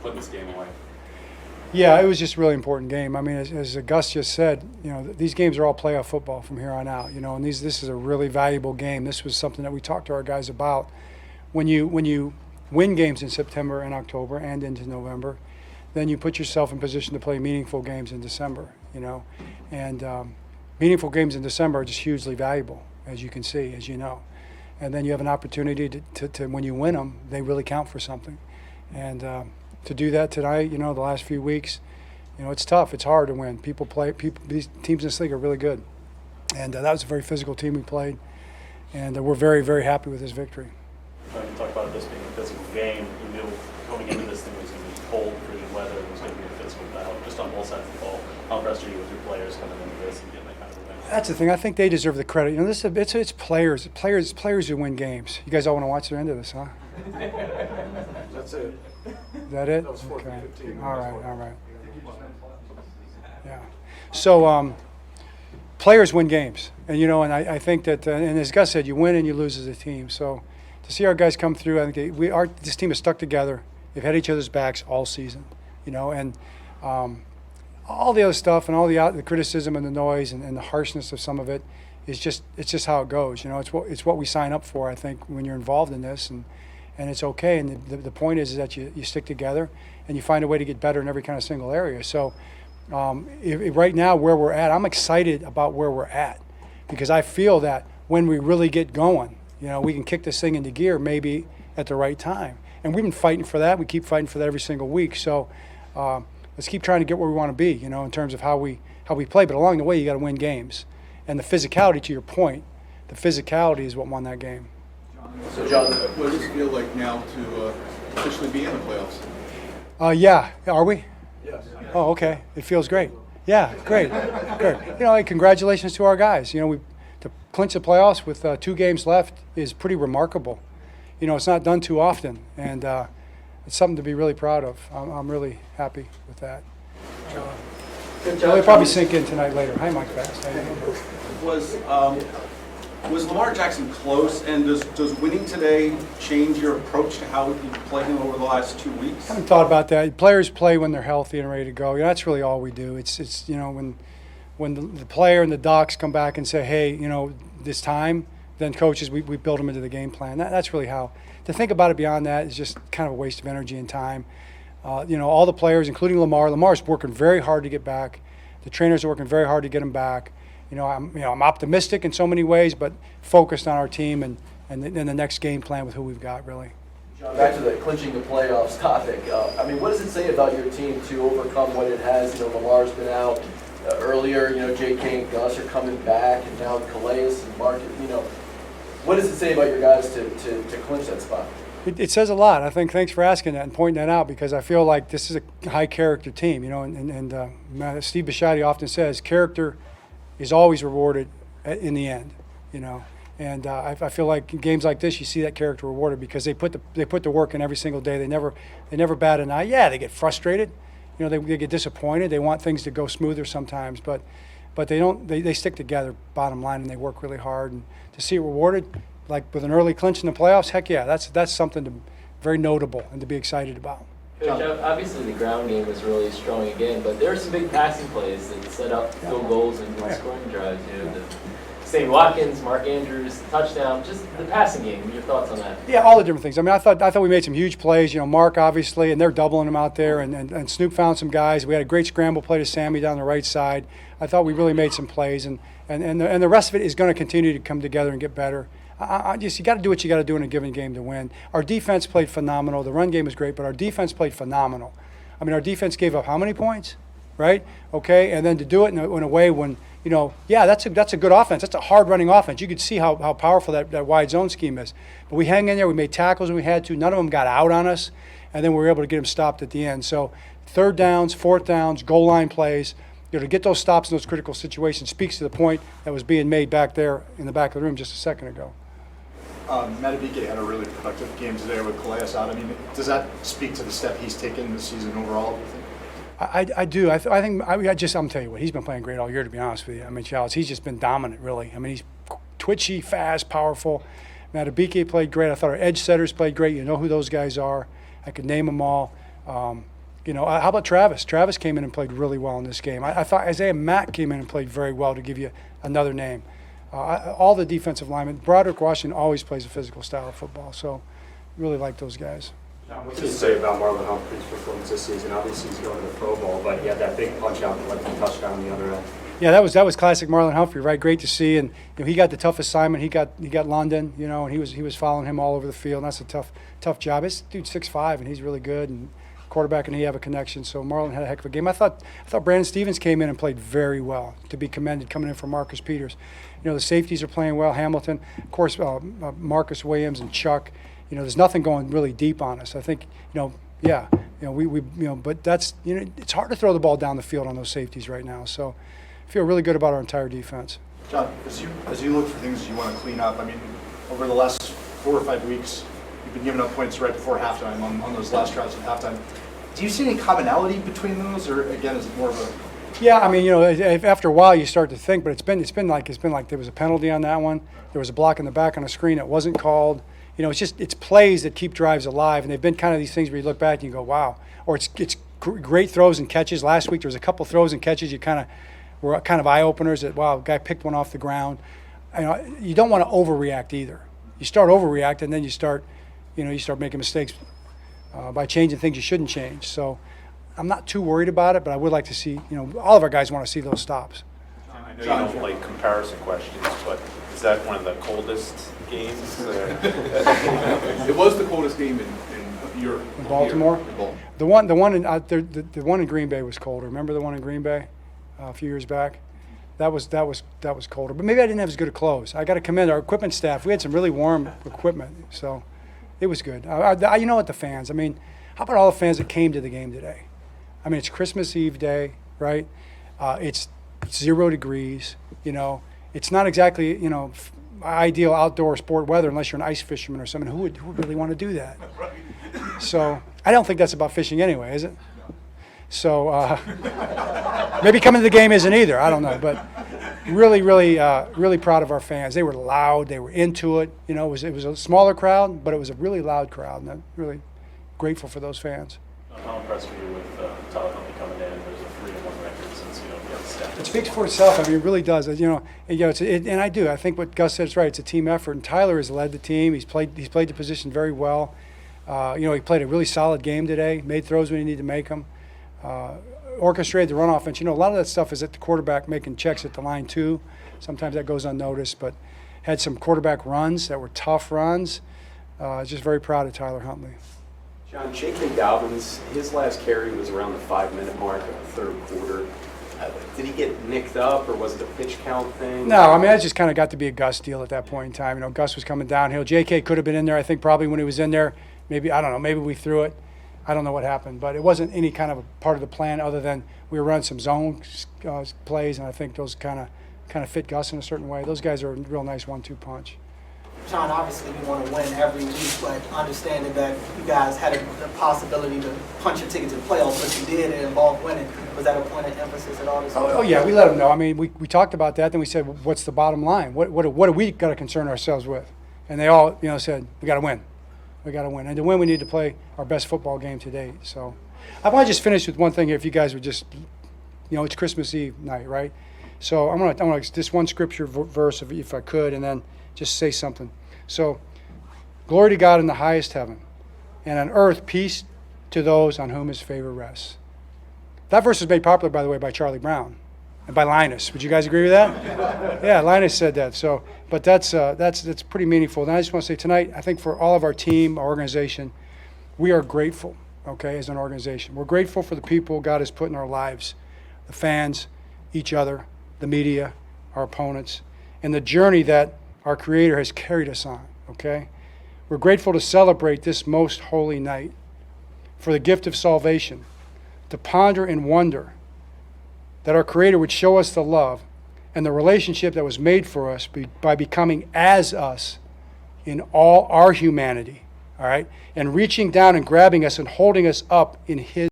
putting this game away? Yeah, it was just a really important game. I mean, as Gus just said, these games are all playoff football from here on out. And this is a really valuable game. This was something that we talked to our guys about. When you win games in September and October and into November, then you put yourself in position to play meaningful games in December. And meaningful games in December are just hugely valuable, as you can see, as you know. And then you have an opportunity to when you win them, they really count for something. And to do that tonight, the last few weeks, it's tough. It's hard to win. These teams in this league are really good. And that was a very physical team we played. And we're very, very happy with this victory. You talk about this being a physical game. You knew going into this thing was going to be cold, frigid weather. It was going to be a physical battle, just on both sides of the ball. How impressed are you with your players coming into this and getting that kind of event? That's the thing. I think they deserve the credit. It's players who win games. You guys all want to watch the end of this, huh? That's it. Is that it? That was 14-15. All right. Yeah. So players win games, and I think that, and as Gus said, you win and you lose as a team. So to see our guys come through, I think this team is stuck together. They've had each other's backs all season, and all the other stuff and all the criticism and the noise and the harshness of some of it is it's just how it goes. It's what we sign up for. I think when you're involved in this, and it's okay. And the point is that you stick together and you find a way to get better in every kind of single area. So right now where we're at, I'm excited about where we're at because I feel that when we really get going, we can kick this thing into gear maybe at the right time. And we've been fighting for that. We keep fighting for that every single week. So let's keep trying to get where we want to be, in terms of how we play. But along the way, you got to win games. And the physicality, to your point, the physicality is what won that game. So, John, what does it feel like now to officially be in the playoffs? Yeah. Are we? Yes. Oh, okay. It feels great. Yeah, great. Great. Congratulations to our guys. To clinch the playoffs with 2 games left is pretty remarkable. It's not done too often, and it's something to be really proud of. I'm really happy with that. They'll probably sink in tonight later. Hi, Mike Fast. How you doing? Was Lamar Jackson close, and does winning today change your approach to how you play him over the last 2 weeks? I haven't thought about that. Players play when they're healthy and ready to go. That's really all we do. It's when the player and the docs come back and say, hey, this time, then coaches, we build them into the game plan. That's really how. To think about it beyond that is just kind of a waste of energy and time. All the players, including Lamar's working very hard to get back. The trainers are working very hard to get him back. I'm optimistic in so many ways, but focused on our team and the next game plan with who we've got, really. John, back to the clinching the playoffs topic. What does it say about your team to overcome what it has? Lamar's been out earlier. J.K. and Gus are coming back, and now Calais and Mark. What does it say about your guys to clinch that spot? It says a lot. I think. Thanks for asking that and pointing that out because I feel like this is a high-character team. And Steve Bisciotti often says character is always rewarded in the end. And I feel like in games like this, you see that character rewarded because they put the work in every single day. They never bat an eye. Yeah, they get frustrated. They get disappointed. They want things to go smoother sometimes, but they don't. They stick together. Bottom line, and they work really hard. And to see it rewarded, like with an early clinch in the playoffs, heck yeah, that's something very notable and to be excited about. Coach, obviously the ground game was really strong again, but there were some big passing plays that set up field goals and scoring drives. Sammy Watkins, Mark Andrews, touchdown, just the passing game. Your thoughts on that? Yeah, all the different things. I mean, I thought we made some huge plays. Mark obviously, and they're doubling him out there, and Snoop found some guys. We had a great scramble play to Sammy down the right side. I thought we really made some plays, and the rest of it is going to continue to come together and get better. You got to do what you got to do in a given game to win. Our defense played phenomenal. The run game was great, but our defense played phenomenal. I mean, our defense gave up how many points, right? Okay, and then to do it in a way when that's a good offense. That's a hard running offense. You could see how powerful that wide zone scheme is. But we hang in there. We made tackles when we had to. None of them got out on us, and then we were able to get them stopped at the end. So third downs, fourth downs, goal line plays. To get those stops in those critical situations speaks to the point that was being made back there in the back of the room just a second ago. Madabike had a really productive game today with Calais out. I mean, does that speak to the step he's taken this season overall, do you think? I do. I'm tell you what, he's been playing great all year, to be honest with you. I mean, Charles, he's just been dominant, really. I mean, he's twitchy, fast, powerful. Madabike played great. I thought our edge setters played great. You know who those guys are. I could name them all. How about Travis? Travis came in and played really well in this game. I thought Isaiah Mack came in and played very well, to give you another name. All the defensive linemen. Broderick Washington always plays a physical style of football, so really like those guys. What can you say about Marlon Humphrey's performance this season? Obviously, he's going to the Pro Bowl, but he had that big punch out and left the touchdown on the other end. Yeah, that was classic Marlon Humphrey, right? Great to see, and he got the tough assignment. He got London, and he was following him all over the field. And that's a tough job. This dude's 6'5", and he's really good, and quarterback and he have a connection. So Marlon had a heck of a game. I thought Brandon Stevens came in and played very well, to be commended, coming in for Marcus Peters. The safeties are playing well. Hamilton, of course, Marcus Williams and Chuck. There's nothing going really deep on us. I think, but that's, it's hard to throw the ball down the field on those safeties right now. So I feel really good about our entire defense. John, as you look for things you want to clean up, I mean, over the last 4 or 5 weeks, you've been giving up points right before halftime on those last drives at halftime. Do you see any commonality between those, or again, is it more of a? Yeah, I mean, after a while you start to think, but it's been like there was a penalty on that one. There was a block in the back on a screen that wasn't called. It's plays that keep drives alive, and they've been kind of these things where you look back and you go, wow. Or it's great throws and catches. Last week there was a couple throws and catches were kind of eye openers that, wow, a guy picked one off the ground. You don't want to overreact either. You start overreacting, and then you start making mistakes by changing things you shouldn't change. So I'm not too worried about it, but I would like to see, all of our guys want to see those stops. I know you don't like comparison questions, but is that one of the coldest games? It was the coldest game in Europe. In Baltimore? In Baltimore. The one in Green Bay was colder. Remember the one in Green Bay a few years back? That was colder. But maybe I didn't have as good a clothes. I got to commend our equipment staff. We had some really warm equipment, so it was good. You know what, the fans? I mean, how about all the fans that came to the game today? I mean, it's Christmas Eve day, right? It's 0 degrees. It's not exactly ideal outdoor sport weather unless you're an ice fisherman or someone who would really want to do that. So I don't think that's about fishing anyway, is it? So maybe coming to the game isn't either. I don't know, but really proud of our fans. They were loud. They were into it. It was a smaller crowd, but it was a really loud crowd, and I'm really grateful for those fans. How impressed were you with Tyler Huntley coming in? There's a 3-1 record since he got the staff. It speaks for itself. I mean, it really does. And I do. I think what Gus said is right. It's a team effort, and Tyler has led the team. He's played the position very well. He played a really solid game today. Made throws when he needed to make them. Orchestrated the run offense. A lot of that stuff is at the quarterback making checks at the line too. Sometimes that goes unnoticed, but had some quarterback runs that were tough runs. Just very proud of Tyler Huntley. John, J.K. Dobbins, his last carry was around the 5-minute mark of the third quarter. Did he get nicked up, or was it a pitch count thing? No, I mean, that just kind of got to be a Gus deal at that point in time. Gus was coming downhill. J.K. could have been in there, I think, probably when he was in there. Maybe, I don't know, maybe we threw it. I don't know what happened, but it wasn't any kind of a part of the plan other than we were running some zone plays, and I think those kind of fit Gus in a certain way. Those guys are a real nice 1-2 punch. John, obviously we want to win every week, but understanding that you guys had the possibility to punch your ticket to the playoffs, but you did, and it involved winning. Was that a point of emphasis at all this week? Oh yeah, we let them know. I mean, we talked about that. Then we said, what's the bottom line? What do we got to concern ourselves with? And they all said, we got to win. We got to win. And to win, we need to play our best football game to date. So I want to just finish with one thing here. If you guys would just, it's Christmas Eve night, right? So I'm gonna just one scripture verse if I could, and then just say something. So, glory to God in the highest heaven, and on earth peace to those on whom his favor rests. That verse was made popular, by the way, by Charlie Brown and by Linus. Would you guys agree with that? Yeah, Linus said that. So, but that's pretty meaningful. And I just want to say tonight, I think for all of our team, our organization, we are grateful, okay, as an organization. We're grateful for the people God has put in our lives, the fans, each other, the media, our opponents, and the journey that our Creator has carried us on, okay? We're grateful to celebrate this most holy night for the gift of salvation, to ponder and wonder that our Creator would show us the love and the relationship that was made for us by becoming as us in all our humanity, all right? And reaching down and grabbing us and holding us up in His